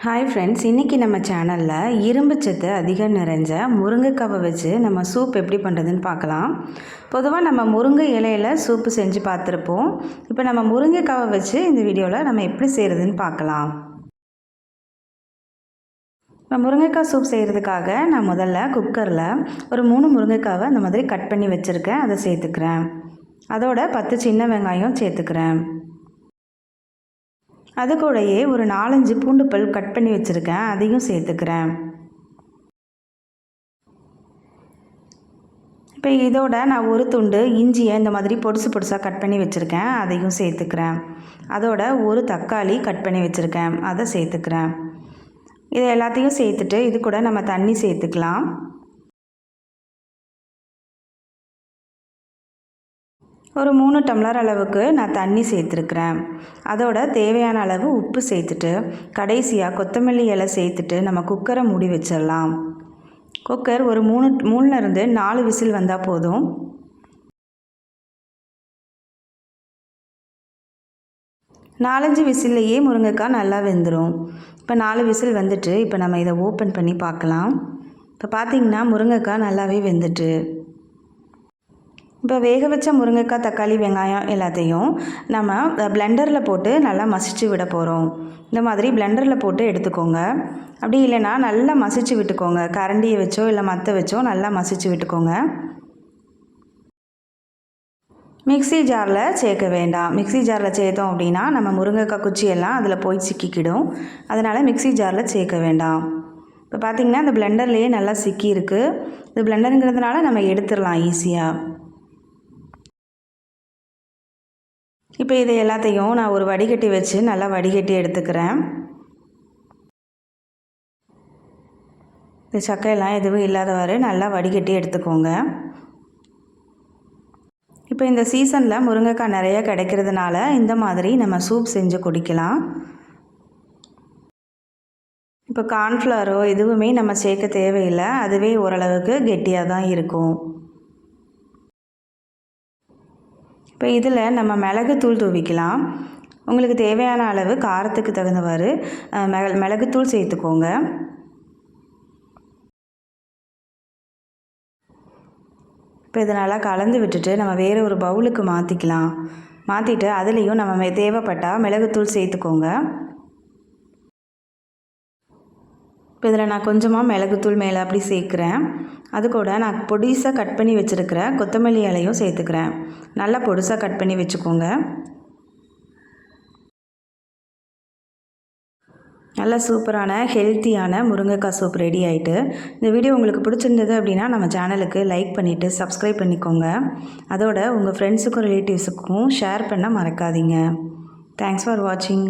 Hi friends, இன்றைக்கி நம்ம சேனலில் இரும்பு சத்து அதிகம் நிறைஞ்ச முருங்கைக்காவை வச்சு நம்ம சூப் எப்படி பண்ணுறதுன்னு பார்க்கலாம். பொதுவாக நம்ம முருங்கை இலையில் சூப்பு செஞ்சு பார்த்துருப்போம். இப்போ நம்ம முருங்கைக்காவை வச்சு இந்த வீடியோவில் நம்ம எப்படி செய்கிறதுன்னு பார்க்கலாம். இப்போ முருங்கைக்காய் சூப் செய்கிறதுக்காக நான் முதல்ல குக்கரில் ஒரு 3 முருங்கைக்காவை அந்த மாதிரி கட் பண்ணி வச்சுருக்கேன். அதை சேர்த்துக்கிறேன். அதோட 10 சின்ன வெங்காயம் சேர்த்துக்கிறேன். அது கூடயே ஒரு 4-5 பூண்டு பல் கட் பண்ணி வச்சுருக்கேன், அதையும் சேர்த்துக்கிறேன். இப்போ இதோட நான் ஒரு துண்டு இஞ்சியை இந்த மாதிரி பொடுசாக கட் பண்ணி வச்சுருக்கேன், அதையும் சேர்த்துக்கிறேன். அதோட ஒரு தக்காளி கட் பண்ணி வச்சுருக்கேன், அதை சேர்த்துக்கிறேன். இது எல்லாத்தையும் சேர்த்துட்டு இது கூட நம்ம தண்ணி சேர்த்துக்கலாம். ஒரு 3 டம்ளர் அளவுக்கு நான் தண்ணி சேர்த்துருக்குறேன். அதோட தேவையான அளவு உப்பு சேர்த்துட்டு கடைசியாக கொத்தமல்லி இலை சேர்த்துட்டு நம்ம குக்கரை மூடி வச்சிடலாம். குக்கர் ஒரு 3 4 விசில் வந்தால் போதும். நாலஞ்சு விசில்லையே முருங்கைக்காய் நல்லா வெந்துடும். இப்போ 4 விசில் வந்துட்டு இப்போ நம்ம இதை ஓப்பன் பண்ணி பார்க்கலாம். இப்போ பார்த்திங்கன்னா முருங்கைக்காய் நல்லாவே வெந்துட்டு. இப்போ வேக வச்ச முருங்கைக்காய், தக்காளி, வெங்காயம் எல்லாத்தையும் நம்ம பிளெண்டரில் போட்டு நல்லா மசிச்சு விட போகிறோம். இந்த மாதிரி பிளெண்டரில் போட்டு எடுத்துக்கோங்க. அப்படி இல்லைன்னா நல்லா மசிச்சு விட்டுக்கோங்க. கரண்டியை வச்சோ இல்லை மற்ற வச்சோ நல்லா மசிச்சு விட்டுக்கோங்க. மிக்சி ஜாரில் சேர்க்க வேண்டாம். மிக்சி ஜாரில் சேர்த்தோம் அப்படின்னா நம்ம முருங்கைக்காய் குச்சியெல்லாம் அதில் போய் சிக்கிக்கிடும். அதனால் மிக்சி ஜாரில் சேர்க்க வேண்டாம். இப்போ பார்த்திங்கன்னா இந்த பிளெண்டர்லேயே நல்லா சிக்கி இருக்குது. இது பிளெண்டருங்கிறதுனால நம்ம எடுத்துடலாம் ஈஸியாக. இப்போ இதை எல்லாத்தையும் நான் ஒரு வடிகட்டி வச்சு நல்லா வடிகட்டி எடுத்துக்கிறேன். இந்த சக்கையெல்லாம் எதுவும் இல்லாதவாறு நல்லா வடிகட்டி எடுத்துக்கோங்க. இப்போ இந்த சீசனில் முருங்கைக்காய் நிறைய கிடைக்கிறதுனால இந்த மாதிரி நம்ம சூப் செஞ்சு குடிக்கலாம். இப்போ கார்ன்ஃப்ளவரோ எதுவுமே நம்ம சேர்க்க தேவையில்லை. அதுவே ஓரளவுக்கு கெட்டியாக தான் இருக்கும். இப்போ இதில் நம்ம மிளகுத்தூள் தூவிக்கலாம். உங்களுக்கு தேவையான அளவு காரத்துக்கு தகுந்தவாறு மிளகுத்தூள் சேர்த்துக்கோங்க. இப்போ இதை நல்லா கலந்து விட்டுட்டு நம்ம வேறு ஒரு பவுலுக்கு மாற்றிக்கலாம். மாற்றிட்டு அதுலேயும் நம்ம தேவைப்பட்டால் மிளகுத்தூள் சேர்த்துக்கோங்க. இப்போ இதில் நான் கொஞ்சமாக மிளகுத்தூள் மேலே அப்படி சேர்க்குறேன். அது கூட நான் பொடிசாக கட் பண்ணி வச்சுருக்கிற கொத்தமல்லி இலையும் சேர்த்துக்கிறேன். நல்லா பொடிசாக கட் பண்ணி வச்சுக்கோங்க. நல்லா சூப்பரான ஹெல்த்தியான முருங்கைக்காய் சூப் ரெடி ஆகிட்டு. இந்த வீடியோ உங்களுக்கு பிடிச்சிருந்தது அப்படின்னா நம்ம சேனலுக்கு லைக் பண்ணிவிட்டு சப்ஸ்கிரைப் பண்ணிக்கோங்க. அதோட உங்கள் ஃப்ரெண்ட்ஸுக்கும் ரிலேட்டிவ்ஸுக்கும் ஷேர் பண்ண மறக்காதீங்க. தேங்க்ஸ் ஃபார் வாட்சிங்.